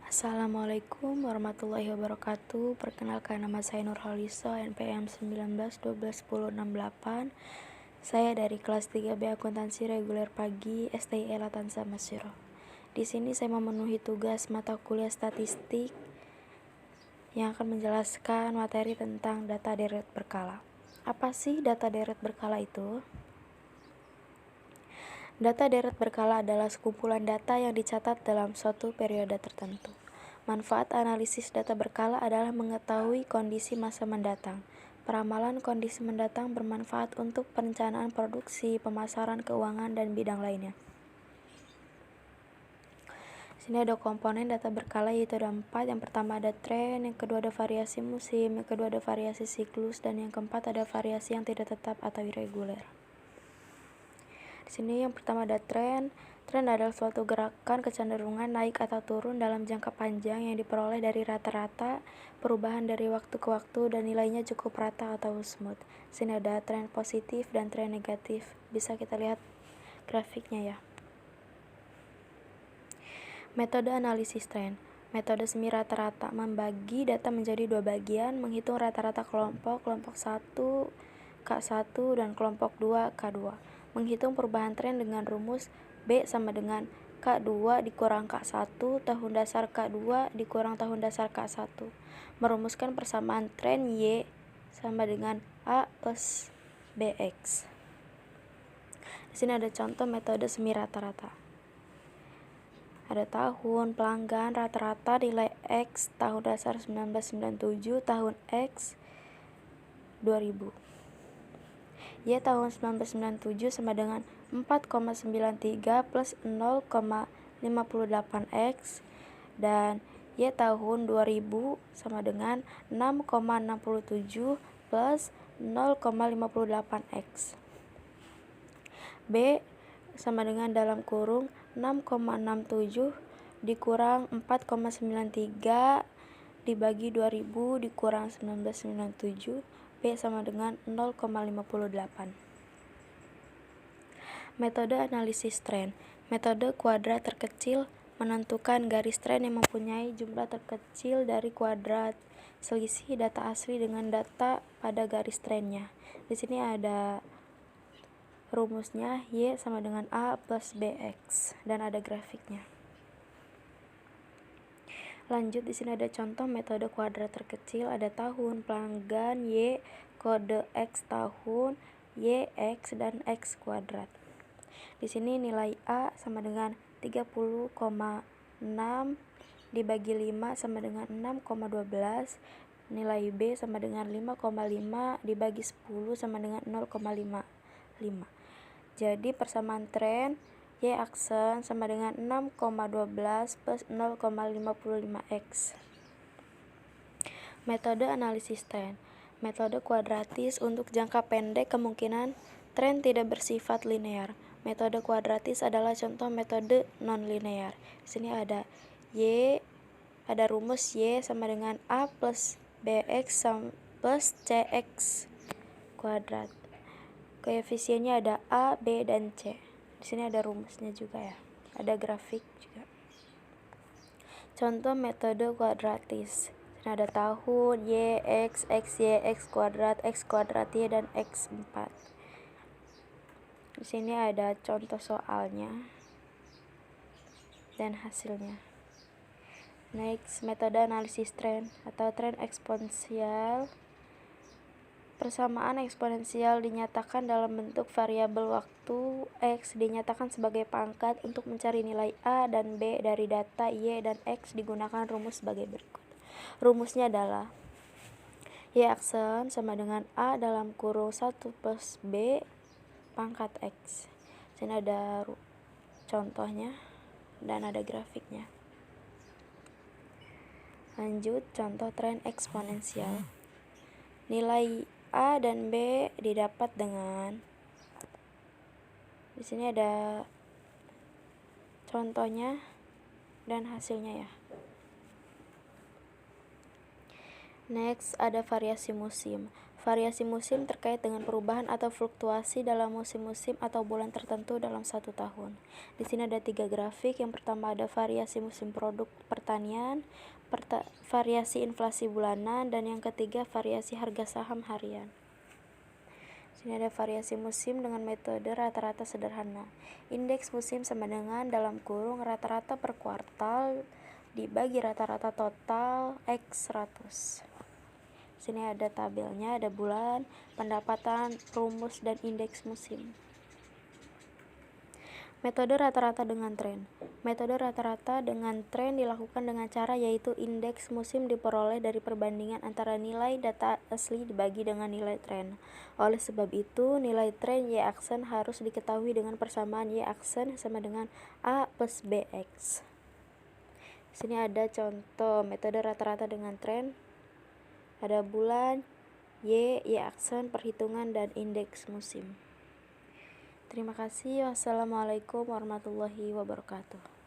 Assalamualaikum warahmatullahi wabarakatuh. Perkenalkan, nama saya Nurhaliza, NPM 19121068. Saya dari kelas 3B Akuntansi Reguler Pagi STI Latanza Masyiro. Di sini saya memenuhi tugas mata kuliah statistik yang akan menjelaskan materi tentang data deret berkala. Apa sih data deret berkala itu? Data deret berkala adalah sekumpulan data yang dicatat dalam suatu periode tertentu. Manfaat analisis data berkala adalah mengetahui kondisi masa mendatang. Peramalan kondisi mendatang bermanfaat untuk perencanaan produksi, pemasaran, keuangan, dan bidang lainnya. Sini ada komponen data berkala, yaitu ada 4. Yang pertama ada tren, yang kedua ada variasi musim, yang kedua ada variasi siklus, dan yang keempat ada variasi yang tidak tetap atau irregular. Di sini yang pertama ada tren. Tren adalah suatu gerakan kecenderungan naik atau turun dalam jangka panjang yang diperoleh dari rata-rata perubahan dari waktu ke waktu dan nilainya cukup rata atau smooth. Di sini ada tren positif dan tren negatif. Bisa kita lihat grafiknya ya. Metode analisis tren. Metode semi rata-rata membagi data menjadi dua bagian, menghitung rata-rata kelompok 1 K1 dan kelompok 2 K2. Menghitung perubahan tren dengan rumus B sama dengan K2 dikurang K1 tahun dasar K2 dikurang tahun dasar K1. Merumuskan persamaan tren Y sama dengan A plus BX. Di sini ada contoh metode semi rata-rata. Ada tahun, pelanggan, rata-rata, nilai X, tahun dasar 1997, tahun X 2000. Y tahun 1997 sama dengan 4,93 plus 0,58X, dan Y tahun 2000 sama dengan 6,67 plus 0,58X. B sama dengan dalam kurung 6,67 dikurang 4,93 dibagi 2000 dikurang 1997. B sama dengan 0,58. Metode analisis tren. Metode kuadrat terkecil menentukan garis tren yang mempunyai jumlah terkecil dari kuadrat selisih data asli dengan data pada garis trennya. Di sini ada rumusnya Y sama dengan A plus BX dan ada grafiknya. Lanjut, di sini ada contoh metode kuadrat terkecil. Ada tahun, pelanggan, Y, kode X tahun, Y, X, dan X kuadrat. Di sini nilai A sama dengan 30,6 dibagi 5 sama dengan 6,12. Nilai B sama dengan 5,5 dibagi 10 sama dengan 0,55. Jadi persamaan tren Y aksen sama dengan 6,12 plus 0,55X. Metode analisis tren. Metode kuadratis untuk jangka pendek kemungkinan tren tidak bersifat linear. Metode kuadratis adalah contoh metode non-linear. Di sini ada Y, ada rumus Y sama dengan A plus BX plus CX kuadrat. Koefisiennya ada A, B, dan C. Di sini ada rumusnya juga ya. Ada grafik juga. Contoh metode kuadratis. Di sini ada tahun, Y, X, Y, X kuadrat, Y, dan X4. Di sini ada contoh soalnya dan hasilnya. Next, metode analisis tren atau tren eksponensial. Persamaan eksponensial dinyatakan dalam bentuk variabel waktu. X dinyatakan sebagai pangkat. Untuk mencari nilai A dan B dari data Y dan X digunakan rumus sebagai berikut. Rumusnya adalah Y aksen sama dengan A dalam kurung 1 plus B pangkat X. Sini ada contohnya dan ada grafiknya. Lanjut, contoh tren eksponensial. Nilai A dan B didapat dengan, di sini ada contohnya dan hasilnya ya. Next, ada variasi musim. variasi musim terkait dengan perubahan atau fluktuasi dalam musim-musim atau bulan tertentu dalam satu tahun. Di sini ada 3 grafik. Yang pertama ada variasi musim produk pertanian, variasi inflasi bulanan, dan yang ketiga variasi harga saham harian. Sini ada variasi musim dengan metode rata-rata sederhana. Indeks musim sama dengan dalam kurung rata-rata per kuartal dibagi rata-rata total X 100. Sini ada tabelnya, ada bulan, pendapatan, rumus, dan indeks musim. Metode rata-rata dengan tren. Metode rata-rata dengan tren dilakukan dengan cara yaitu indeks musim diperoleh dari perbandingan antara nilai data asli dibagi dengan nilai tren. Oleh sebab itu, nilai tren Y aksen harus diketahui dengan persamaan Y aksen sama dengan A plus BX. Sini ada contoh metode rata-rata dengan tren. Ada bulan, Y aksen, perhitungan, dan indeks musim. Terima kasih. Wassalamualaikum warahmatullahi wabarakatuh.